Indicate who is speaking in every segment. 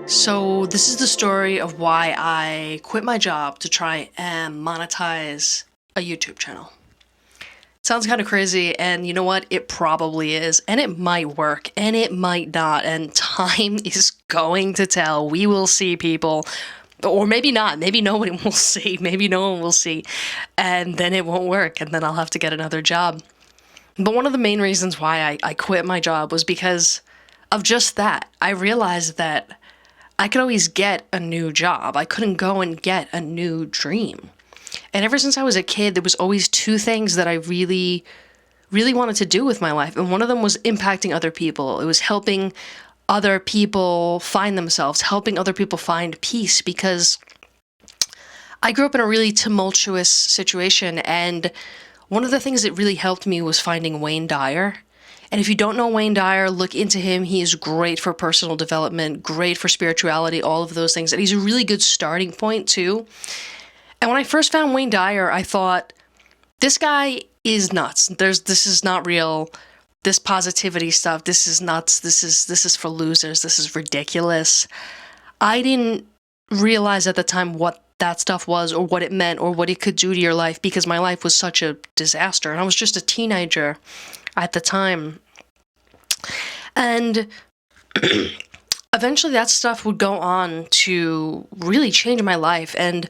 Speaker 1: So, this is the story of why I quit my job to try and monetize a YouTube channel. Sounds kind of crazy, and you know what? It probably is, and it might work, and it might not, and time is going to tell. We will see, people. Or maybe not. Maybe nobody will see. Maybe no one will see. And then it won't work, and then I'll have to get another job. But one of the main reasons why I quit my job was because of just that. I realized that I could always get a new job. I couldn't go and get a new dream. And ever since I was a kid, there was always two things that I really, really wanted to do with my life. And one of them was impacting other people. It was helping other people find themselves, helping other people find peace, because I grew up in a really tumultuous situation. And one of the things that really helped me was finding Wayne Dyer. And if you don't know Wayne Dyer, look into him. He is great for personal development, great for spirituality, all of those things. And he's a really good starting point, too. And when I first found Wayne Dyer, I thought, this guy is nuts. This is not real. This positivity stuff, this is nuts. This is for losers. This is ridiculous. I didn't realize at the time what that stuff was, or what it meant, or what it could do to your life, because my life was such a disaster. And I was just a teenager at the time. And eventually that stuff would go on to really change my life. And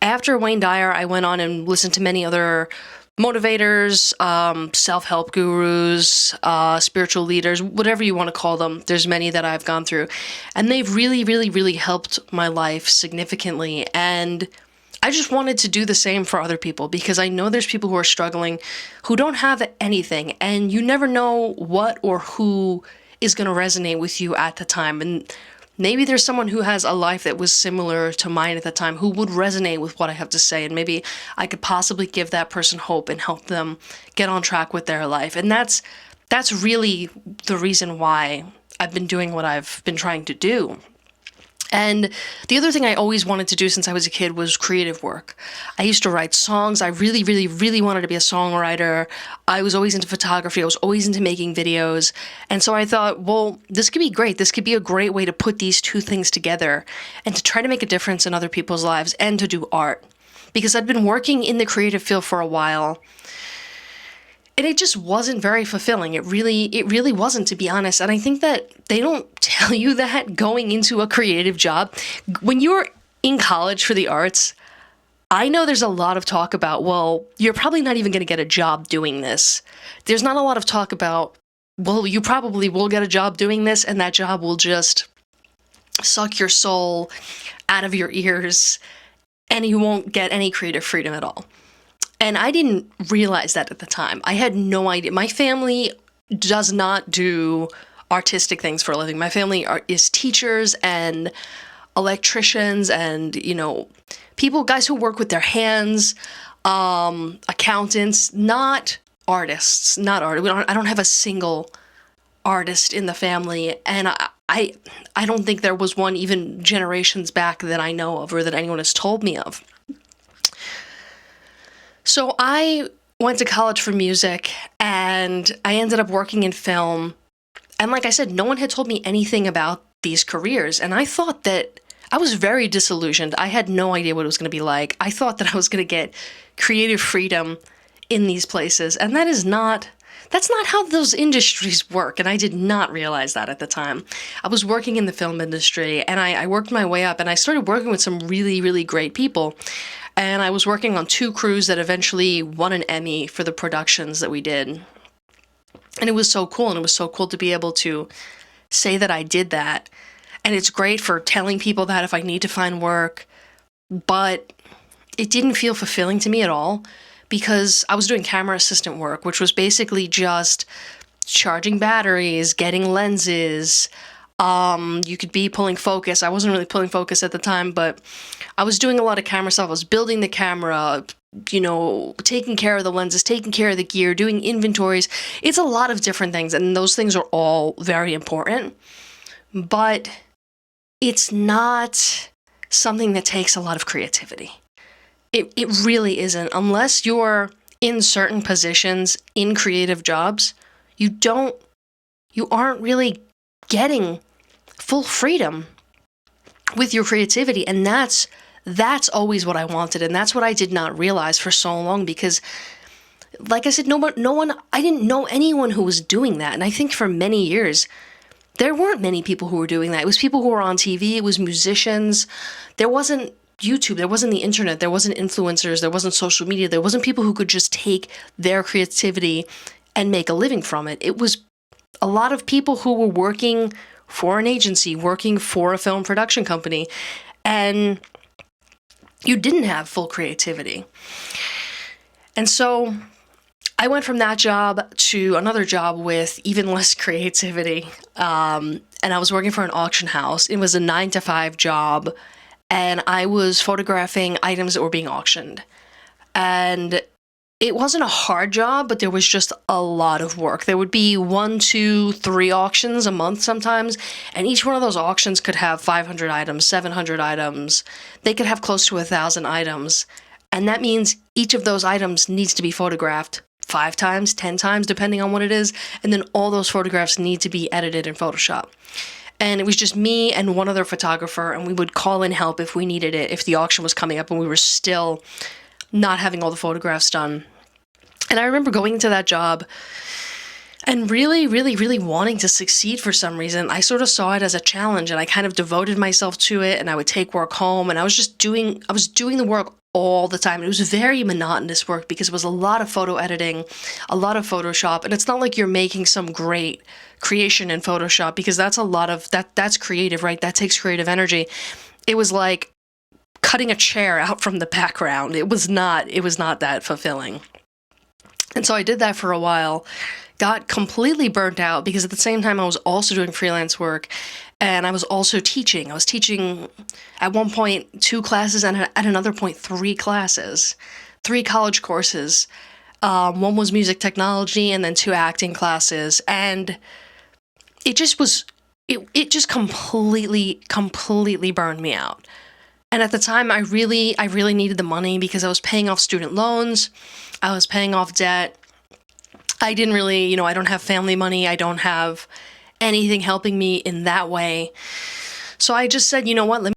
Speaker 1: after Wayne Dyer, I went on and listened to many other motivators, self-help gurus, spiritual leaders, whatever you want to call them. There's many that I've gone through. And they've really, really, really helped my life significantly. And I just wanted to do the same for other people, because I know there's people who are struggling, who don't have anything, and you never know what or who is going to resonate with you at the time. And maybe there's someone who has a life that was similar to mine at the time who would resonate with what I have to say, and maybe I could possibly give that person hope and help them get on track with their life. And that's really the reason why I've been doing what I've been trying to do. And the other thing I always wanted to do since I was a kid was creative work. I used to write songs. I really, really, really wanted to be a songwriter. I was always into photography. I was always into making videos. And so I thought, well, this could be great. This could be a great way to put these two things together and to try to make a difference in other people's lives and to do art. Because I'd been working in the creative field for a while, and it just wasn't very fulfilling. It really wasn't, to be honest. And I think that they don't tell you that going into a creative job. When you're in college for the arts, I know there's a lot of talk about, well, you're probably not even going to get a job doing this. There's not a lot of talk about, well, you probably will get a job doing this, and that job will just suck your soul out of your ears, and you won't get any creative freedom at all. And I didn't realize that at the time. I had no idea. My family does not do artistic things for a living. My family is teachers and electricians and, guys who work with their hands, accountants, not artists, not art. I don't have a single artist in the family. And I don't think there was one even generations back that I know of or that anyone has told me of. So I went to college for music, and I ended up working in film. And like I said, no one had told me anything about these careers. And I thought that I was very disillusioned. I had no idea what it was going to be like. I thought that I was going to get creative freedom in these places. And that's not how those industries work. And I did not realize that at the time. I was working in the film industry, and I worked my way up, and I started working with some really, really great people. And I was working on 2 crews that eventually won an Emmy for the productions that we did. And it was so cool. And it was so cool to be able to say that I did that. And it's great for telling people that if I need to find work. But it didn't feel fulfilling to me at all, because I was doing camera assistant work, which was basically just charging batteries, getting lenses. You could be pulling focus. I wasn't really pulling focus at the time, but I was doing a lot of camera stuff. I was building the camera, taking care of the lenses, taking care of the gear, doing inventories. It's a lot of different things, and those things are all very important. But it's not something that takes a lot of creativity. It really isn't. Unless you're in certain positions in creative jobs, you aren't really getting full freedom with your creativity. And that's always what I wanted. And that's what I did not realize for so long, because like I said, no one, I didn't know anyone who was doing that. And I think for many years, there weren't many people who were doing that. It was people who were on TV, it was musicians. There wasn't YouTube, there wasn't the internet, there wasn't influencers, there wasn't social media, there wasn't people who could just take their creativity and make a living from it. It was a lot of people who were working for an agency, working for a film production company, and you didn't have full creativity. And so I went from that job to another job with even less creativity. And I was working for an auction house. It was a 9-to-5 job, and I was photographing items that were being auctioned. And it wasn't a hard job, but there was just a lot of work. There would be 1, 2, 3 auctions a month sometimes, and each one of those auctions could have 500 items, 700 items. They could have close to 1,000 items. And that means each of those items needs to be photographed 5 times, 10 times, depending on what it is. And then all those photographs need to be edited in Photoshop. And it was just me and one other photographer, and we would call in help if we needed it, if the auction was coming up and we were still not having all the photographs done. And I remember going into that job and really, really, really wanting to succeed for some reason. I sort of saw it as a challenge, and I kind of devoted myself to it, and I would take work home, and I was doing the work all the time. It was very monotonous work because it was a lot of photo editing, a lot of Photoshop, and it's not like you're making some great creation in Photoshop, because that's a lot of that's creative, right? That takes creative energy. It was like cutting a chair out from the background. It was not that fulfilling. And so I did that for a while, got completely burnt out, because at the same time I was also doing freelance work, and I was also teaching. I was teaching at one point 2 classes, and at another point 3 classes, 3 college courses. One was music technology, and then 2 acting classes. And it just was, it just completely burned me out. And at the time, I really needed the money, because I was paying off student loans. I was paying off debt. I didn't really, I don't have family money. I don't have anything helping me in that way. So I just said, you know what, let me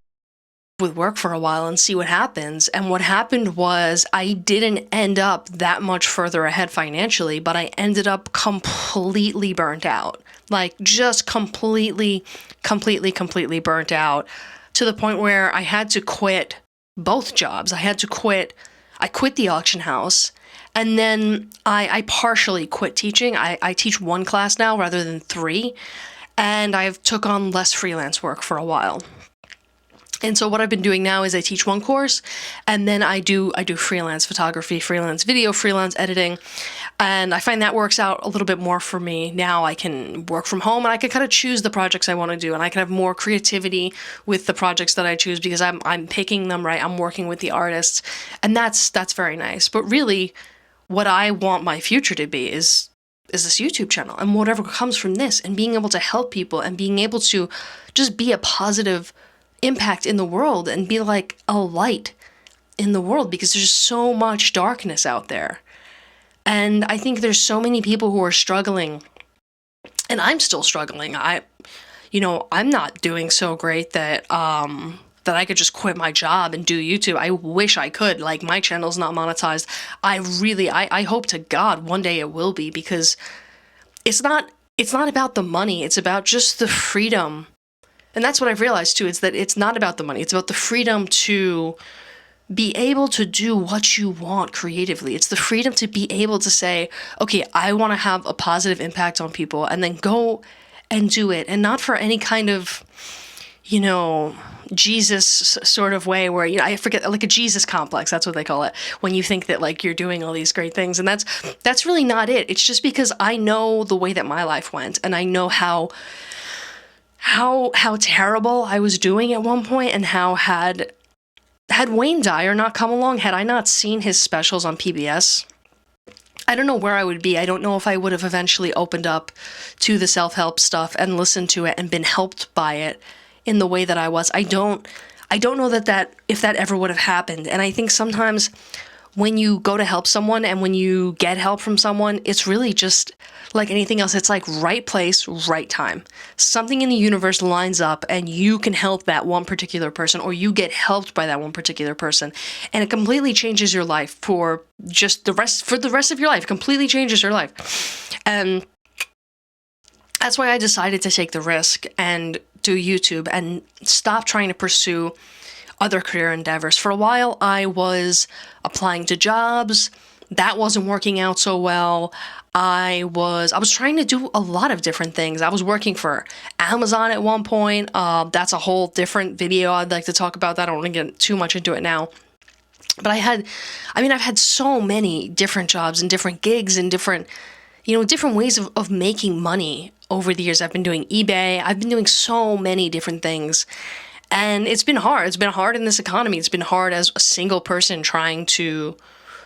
Speaker 1: with work for a while and see what happens. And what happened was I didn't end up that much further ahead financially, but I ended up completely burnt out. Like just completely burnt out, to the point where I had to quit both jobs. I quit the auction house, and then I partially quit teaching. I teach 1 class now rather than 3, and I've took on less freelance work for a while. And so what I've been doing now is I teach 1 course, and then I do freelance photography, freelance video, freelance editing, and I find that works out a little bit more for me. Now I can work from home, and I can kind of choose the projects I want to do, and I can have more creativity with the projects that I choose, because I'm picking them, right? I'm working with the artists, and that's very nice. But really, what I want my future to be is this YouTube channel, and whatever comes from this, and being able to help people, and being able to just be a positive impact in the world, and be like a light in the world, because there's so much darkness out there. And I think there's so many people who are struggling, and I'm still struggling. I'm not doing so great that I could just quit my job and do YouTube. I wish I could. Like, my channel's not monetized. I hope to God one day it will be, because it's not about the money. It's about just the freedom. And that's what I've realized too, is that it's not about the money. It's about the freedom to be able to do what you want creatively. It's the freedom to be able to say, okay, I want to have a positive impact on people, and then go and do it. And not for any kind of, Jesus sort of way where, I forget, like a Jesus complex, that's what they call it, when you think that like you're doing all these great things. And that's really not it. It's just because I know the way that my life went, and I know how terrible I was doing at one point, and how had Wayne Dyer not come along, had I not seen his specials on PBS, I don't know where I would be. I don't know if I would have eventually opened up to the self-help stuff and listened to it and been helped by it in the way that I was. I don't know that if that ever would have happened. And I think sometimes when you go to help someone and when you get help from someone, it's really just like anything else. It's like right place, right time. Something in the universe lines up and you can help that one particular person, or you get helped by that one particular person. And it completely changes your life for the rest of your life. Completely changes your life. And that's why I decided to take the risk and do YouTube and stop trying to pursue other career endeavors. For a while, I was applying to jobs. That wasn't working out so well. I was trying to do a lot of different things. I was working for Amazon at one point. That's a whole different video. I'd like to talk about that. I don't want to get too much into it now. But I've had so many different jobs and different gigs and different ways of making money over the years. I've been doing eBay. I've been doing so many different things. And it's been hard. It's been hard in this economy. It's been hard as a single person trying to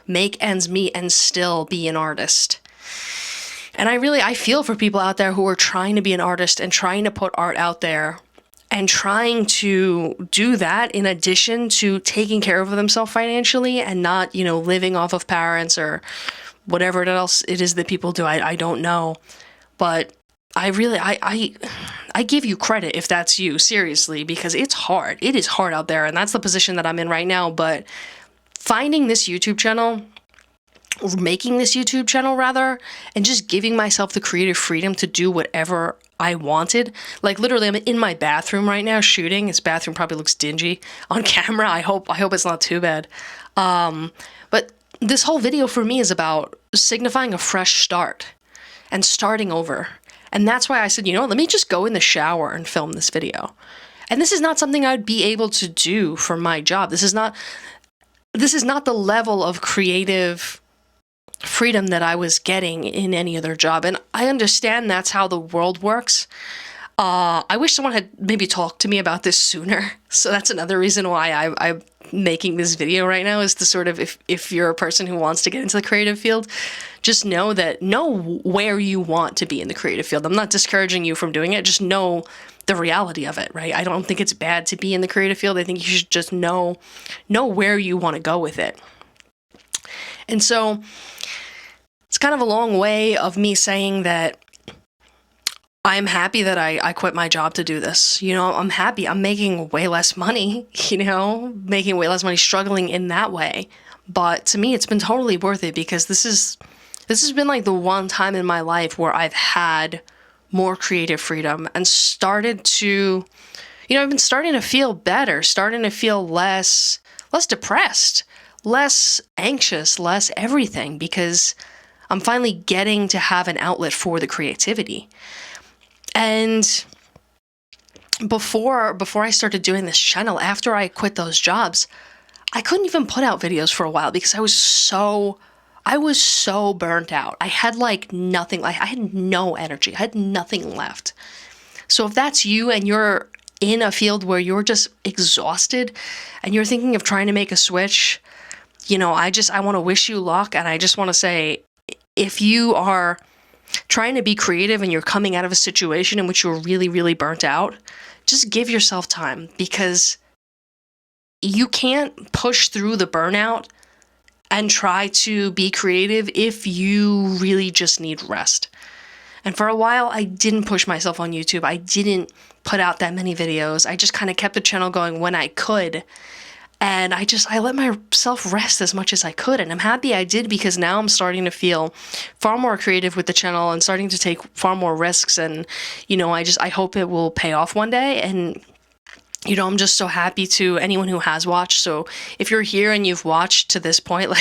Speaker 1: make ends meet and still be an artist. And I feel for people out there who are trying to be an artist and trying to put art out there and trying to do that in addition to taking care of themselves financially and not, living off of parents or whatever else it is that people do. I don't know. But I give you credit if that's you, seriously, because it's hard. It is hard out there, and that's the position that I'm in right now. But finding this YouTube channel, or making this YouTube channel rather, and just giving myself the creative freedom to do whatever I wanted. Like literally, I'm in my bathroom right now shooting. This bathroom probably looks dingy on camera. I hope it's not too bad. But this whole video for me is about signifying a fresh start and starting over. And that's why I said, let me just go in the shower and film this video. And this is not something I'd be able to do for my job. This is not the level of creative freedom that I was getting in any other job. And I understand that's how the world works. I wish someone had maybe talked to me about this sooner. So that's another reason why I'm making this video right now, is to sort of, if you're a person who wants to get into the creative field, just know where you want to be in the creative field. I'm not discouraging you from doing it. Just know the reality of it, right? I don't think it's bad to be in the creative field. I think you should just know where you want to go with it. And so it's kind of a long way of me saying that I'm happy that I quit my job to do this. I'm happy. I'm making way less money, making way less money, struggling in that way. But to me, it's been totally worth it, because this has been like the one time in my life where I've had more creative freedom and started to, I've been starting to feel better, starting to feel less depressed, less anxious, less everything, because I'm finally getting to have an outlet for the creativity. And before I started doing this channel, after I quit those jobs, I couldn't even put out videos for a while because I was so burnt out. I had nothing, I had no energy. I had nothing left. So if that's you and you're in a field where you're just exhausted and you're thinking of trying to make a switch, I want to wish you luck. And I just want to say, if you are trying to be creative and you're coming out of a situation in which you're really, really burnt out, just give yourself time, because you can't push through the burnout and try to be creative if you really just need rest. And for a while, I didn't push myself on YouTube. I didn't put out that many videos. I just kind of kept the channel going when I could. And I let myself rest as much as I could. And I'm happy I did, because now I'm starting to feel far more creative with the channel and starting to take far more risks. And, I hope it will pay off one day. And, I'm just so happy to anyone who has watched. So if you're here and you've watched to this point,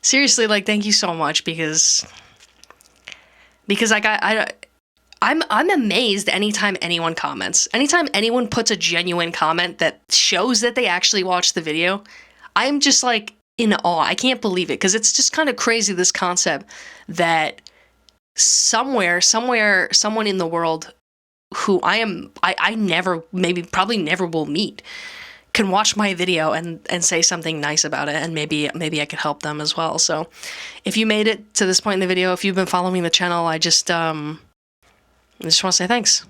Speaker 1: seriously, thank you so much, because I'm amazed anytime anyone comments. Anytime anyone puts a genuine comment that shows that they actually watched the video, I'm just in awe. I can't believe it, because it's just kind of crazy, this concept that somewhere, someone in the world who probably never will meet can watch my video and say something nice about it, and maybe I could help them as well. So if you made it to this point in the video, if you've been following the channel, I just want to say thanks.